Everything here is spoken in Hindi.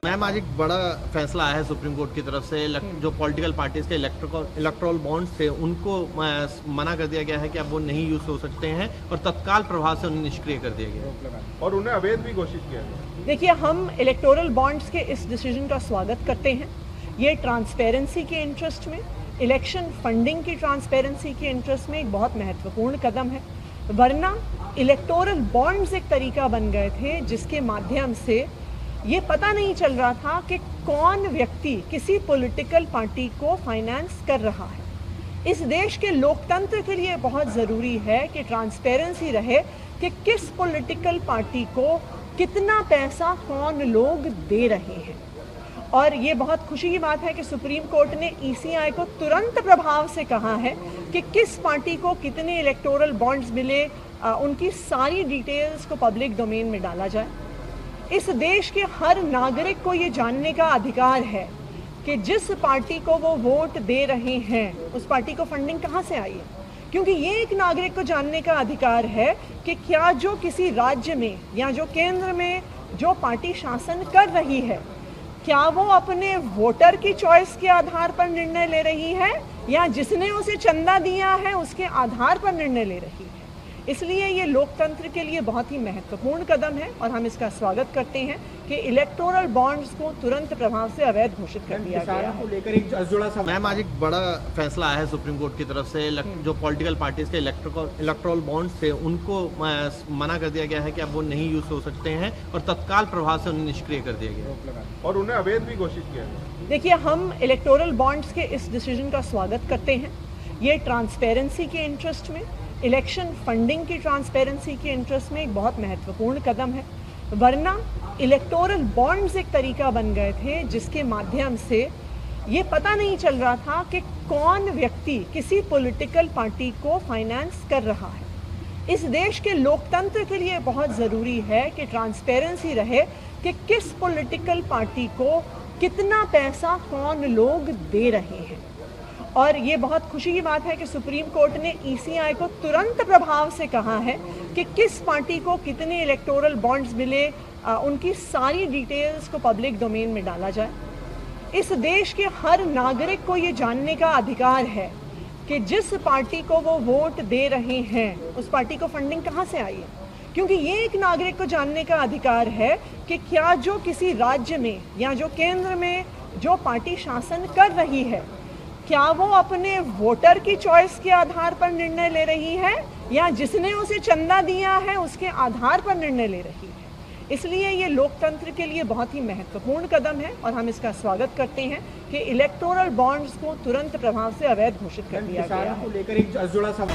मैम, आज एक बड़ा फैसला आया है सुप्रीम कोर्ट की तरफ से। जो पॉलिटिकल पार्टीज के इलेक्ट्रल बॉन्ड्स थे उनको मना कर दिया गया है कि अब वो नहीं यूज हो सकते हैं और तत्काल प्रभाव से उन्हें निष्क्रिय कर दिया गया और उन्हें अवैध भी घोषित किया गया। देखिए, हम इलेक्टोरल बॉन्ड्स के इस डिसीजन का स्वागत करते हैं। ये ट्रांसपेरेंसी के इंटरेस्ट में, इलेक्शन फंडिंग की ट्रांसपेरेंसी के इंटरेस्ट में एक बहुत महत्वपूर्ण कदम है। वरना इलेक्टोरल बॉन्ड्स एक तरीका बन गए थे जिसके माध्यम से ये पता नहीं चल रहा था कि कौन व्यक्ति किसी पॉलिटिकल पार्टी को फाइनेंस कर रहा है। इस देश के लोकतंत्र के लिए बहुत ज़रूरी है कि ट्रांसपेरेंसी रहे कि किस पॉलिटिकल पार्टी को कितना पैसा कौन लोग दे रहे हैं। और ये बहुत खुशी की बात है कि सुप्रीम कोर्ट ने ईसीआई को तुरंत प्रभाव से कहा है कि किस पार्टी को कितने इलेक्टोरल बॉन्ड्स मिले, उनकी सारी डिटेल्स को पब्लिक डोमेन में डाला जाए। इस देश के हर नागरिक को ये जानने का अधिकार है कि जिस पार्टी को वो वोट दे रहे हैं उस पार्टी को फंडिंग कहाँ से आई है। क्योंकि ये एक नागरिक को जानने का अधिकार है कि क्या जो किसी राज्य में या जो केंद्र में जो पार्टी शासन कर रही है, क्या वो अपने वोटर की चॉइस के आधार पर निर्णय ले रही है या जिसने उसे चंदा दिया है उसके आधार पर निर्णय ले रही है। इसलिए ये लोकतंत्र के लिए बहुत ही महत्वपूर्ण कदम है और हम इसका स्वागत करते हैं कि इलेक्टोरल बॉन्ड्स को तुरंत प्रभाव से अवैध घोषित कर दिया गया को लेकर एक जुड़ा सा। मैम, आज एक बड़ा फैसला आया है सुप्रीम कोर्ट की तरफ से। जो पॉलिटिकल पार्टीज के इलेक्ट्रल बॉन्ड्स थे उनको मना कर दिया गया है कि अब वो नहीं यूज हो सकते हैं और तत्काल प्रभाव से उन्हें निष्क्रिय कर दिया गया और उन्हें अवैध भी घोषित किया गया। देखिए, हम इलेक्टोरल बॉन्ड्स के इस डिसीजन का स्वागत करते हैं। ये ट्रांसपेरेंसी के इंटरेस्ट में, इलेक्शन फंडिंग की ट्रांसपेरेंसी के इंटरेस्ट में एक बहुत महत्वपूर्ण कदम है। वरना इलेक्टोरल बॉन्ड्स एक तरीका बन गए थे जिसके माध्यम से ये पता नहीं चल रहा था कि कौन व्यक्ति किसी पॉलिटिकल पार्टी को फाइनेंस कर रहा है। इस देश के लोकतंत्र के लिए बहुत ज़रूरी है कि ट्रांसपेरेंसी रहे कि किस पॉलिटिकल पार्टी को कितना पैसा कौन लोग दे रहे हैं। और ये बहुत खुशी की बात है कि सुप्रीम कोर्ट ने ईसीआई को तुरंत प्रभाव से कहा है कि किस पार्टी को कितने इलेक्टोरल बॉन्ड्स मिले, उनकी सारी डिटेल्स को पब्लिक डोमेन में डाला जाए। इस देश के हर नागरिक को ये जानने का अधिकार है कि जिस पार्टी को वो वोट दे रहे हैं उस पार्टी को फंडिंग कहाँ से आई है। क्योंकि ये एक नागरिक को जानने का अधिकार है कि क्या जो किसी राज्य में या जो केंद्र में जो पार्टी शासन कर रही है, क्या वो अपने वोटर की चॉइस के आधार पर निर्णय ले रही है या जिसने उसे चंदा दिया है उसके आधार पर निर्णय ले रही है। इसलिए ये लोकतंत्र के लिए बहुत ही महत्वपूर्ण कदम है और हम इसका स्वागत करते हैं कि इलेक्टोरल बॉन्ड्स को तुरंत प्रभाव से अवैध घोषित कर दिया गया है। को लेकर एक जुड़ा सा।